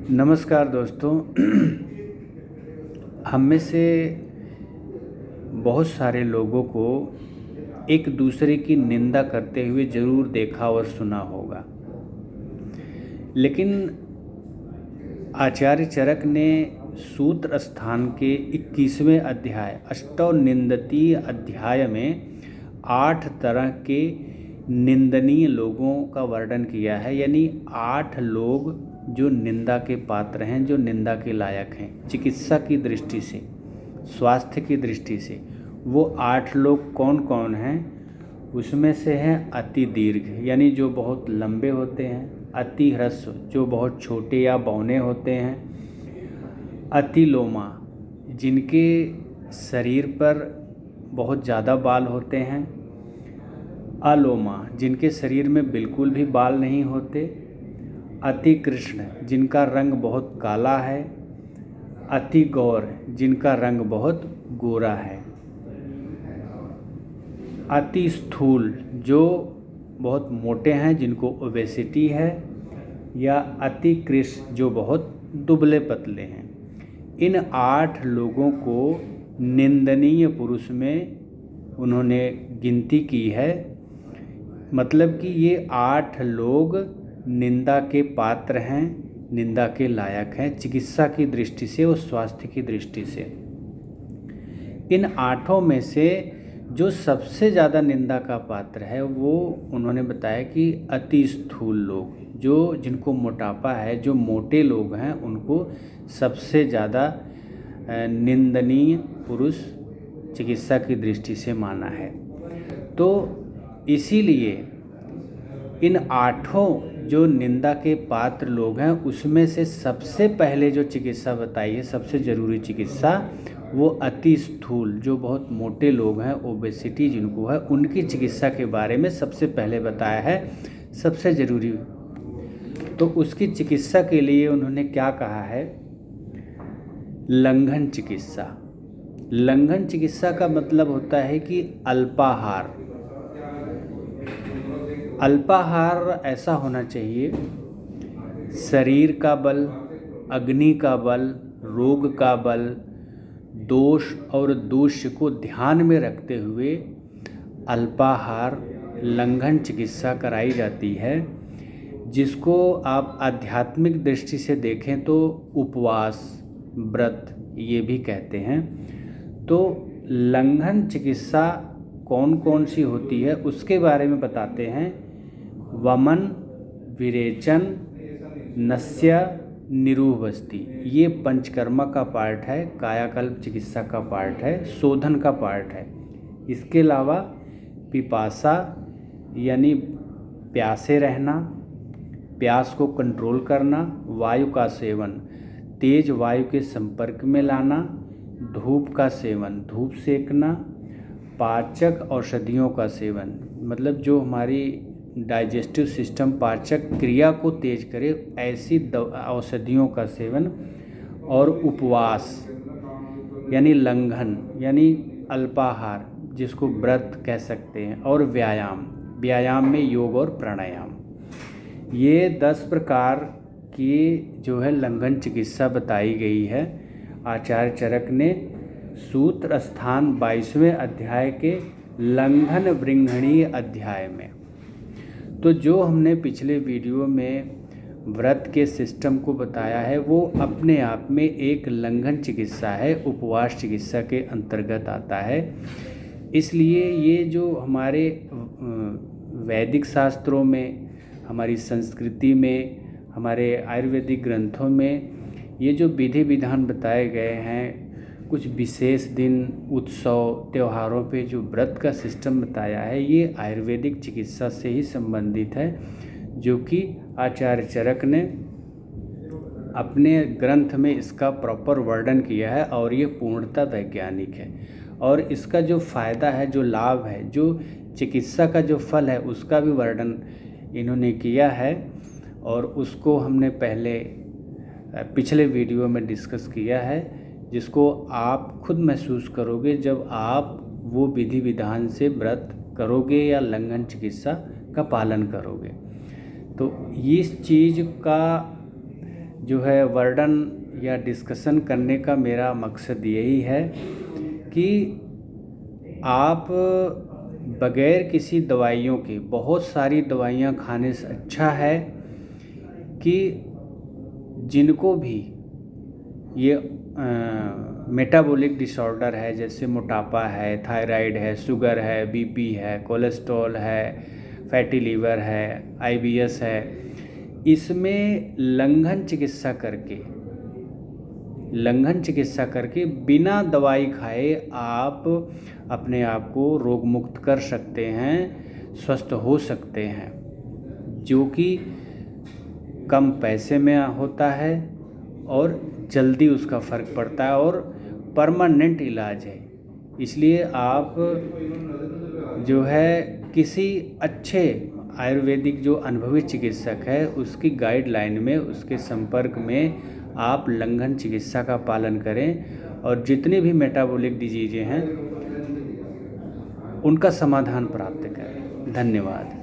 नमस्कार दोस्तों। हम में से बहुत सारे लोगों को एक दूसरे की निंदा करते हुए ज़रूर देखा और सुना होगा, लेकिन आचार्य चरक ने सूत्र स्थान के 21वें अध्याय अष्टौ निंदतीय अध्याय में 8 तरह के निंदनीय लोगों का वर्णन किया है। यानी 8 लोग जो निंदा के पात्र हैं, जो निंदा के लायक हैं चिकित्सा की दृष्टि से, स्वास्थ्य की दृष्टि से। वो 8 लोग कौन कौन हैं? उसमें से हैं अति दीर्घ, यानी जो बहुत लंबे होते हैं। अति ह्रस्व, जो बहुत छोटे या बौने होते हैं। अति लोमा, जिनके शरीर पर बहुत ज़्यादा बाल होते हैं। अलोमा, जिनके शरीर में बिल्कुल भी बाल नहीं होते। अति कृष्ण, जिनका रंग बहुत काला है। अति गौर, जिनका रंग बहुत गोरा है। अति स्थूल, जो बहुत मोटे हैं, जिनको ओबेसिटी है। या अति कृश, जो बहुत दुबले पतले हैं। इन 8 लोगों को निंदनीय पुरुष में उन्होंने गिनती की है। मतलब कि ये 8 लोग निंदा के पात्र हैं, निंदा के लायक हैं, चिकित्सा की दृष्टि से और स्वास्थ्य की दृष्टि से। इन 8 में से जो सबसे ज़्यादा निंदा का पात्र है, वो उन्होंने बताया कि अति स्थूल लोग, जो जिनको मोटापा है, जो मोटे लोग हैं, उनको सबसे ज़्यादा निंदनीय पुरुष चिकित्सा की दृष्टि से माना है। तो इसीलिए इन 8 जो निंदा के पात्र लोग हैं, उसमें से सबसे पहले जो चिकित्सा बताई है, सबसे ज़रूरी चिकित्सा, वो अति स्थूल, जो बहुत मोटे लोग हैं, ओबेसिटी जिनको है, उनकी चिकित्सा के बारे में सबसे पहले बताया है, सबसे ज़रूरी। तो उसकी चिकित्सा के लिए उन्होंने क्या कहा है? लंघन चिकित्सा। लंघन चिकित्सा का मतलब होता है कि अल्पाहार। अल्पाहार ऐसा होना चाहिए, शरीर का बल, अग्नि का बल, रोग का बल, दोष और दूष्य को ध्यान में रखते हुए अल्पाहार लंघन चिकित्सा कराई जाती है, जिसको आप आध्यात्मिक दृष्टि से देखें तो उपवास, व्रत ये भी कहते हैं। तो लंघन चिकित्सा कौन कौन सी होती है उसके बारे में बताते हैं। वमन, विरेचन, नस्य, निरूहबस्ती, ये पंचकर्मा का पार्ट है, कायाकल्प चिकित्सा का पार्ट है, शोधन का पार्ट है। इसके अलावा पिपासा, यानी प्यासे रहना, प्यास को कंट्रोल करना, वायु का सेवन, तेज वायु के संपर्क में लाना, धूप का सेवन, धूप सेकना, पाचक औषधियों का सेवन, मतलब जो हमारी डाइजेस्टिव सिस्टम पाचक क्रिया को तेज करे, ऐसी औषधियों का सेवन, और उपवास यानी लंघन, यानी अल्पाहार जिसको व्रत कह सकते हैं, और व्यायाम, व्यायाम में योग और प्राणायाम। ये 10 प्रकार की जो है लंघन चिकित्सा बताई गई है आचार्य चरक ने सूत्र स्थान 22वें अध्याय के लंघन वृंघणीय अध्याय में। तो जो हमने पिछले वीडियो में व्रत के सिस्टम को बताया है, वो अपने आप में एक लंघन चिकित्सा है, उपवास चिकित्सा के अंतर्गत आता है। इसलिए ये जो हमारे वैदिक शास्त्रों में, हमारी संस्कृति में, हमारे आयुर्वेदिक ग्रंथों में ये जो विधि विधान बताए गए हैं, कुछ विशेष दिन, उत्सव, त्योहारों पे जो व्रत का सिस्टम बताया है, ये आयुर्वेदिक चिकित्सा से ही संबंधित है, जो कि आचार्य चरक ने अपने ग्रंथ में इसका प्रॉपर वर्णन किया है, और ये पूर्णतः वैज्ञानिक है। और इसका जो फ़ायदा है, जो लाभ है, जो चिकित्सा का जो फल है, उसका भी वर्णन इन्होंने किया है, और उसको हमने पहले पिछले वीडियो में डिस्कस किया है, जिसको आप खुद महसूस करोगे जब आप वो विधि विधान से व्रत करोगे या लंघन चिकित्सा का पालन करोगे। तो इस चीज़ का जो है वर्णन या डिस्कशन करने का मेरा मकसद यही है कि आप बगैर किसी दवाइयों के, बहुत सारी दवाइयाँ खाने से अच्छा है कि जिनको भी ये मेटाबॉलिक डिसऑर्डर है, जैसे मोटापा है, थायराइड है, शुगर है, बीपी है, कोलेस्ट्रॉल है, फैटी लीवर है, आईबीएस है, इसमें लंघन चिकित्सा करके बिना दवाई खाए आप अपने आप को रोग मुक्त कर सकते हैं, स्वस्थ हो सकते हैं, जो कि कम पैसे में होता है और जल्दी उसका फ़र्क पड़ता है और परमानेंट इलाज है। इसलिए आप जो है किसी अच्छे आयुर्वेदिक जो अनुभवी चिकित्सक है उसकी गाइडलाइन में, उसके संपर्क में आप लंघन चिकित्सा का पालन करें और जितनी भी मेटाबॉलिक डिजीज़ें हैं उनका समाधान प्राप्त करें। धन्यवाद।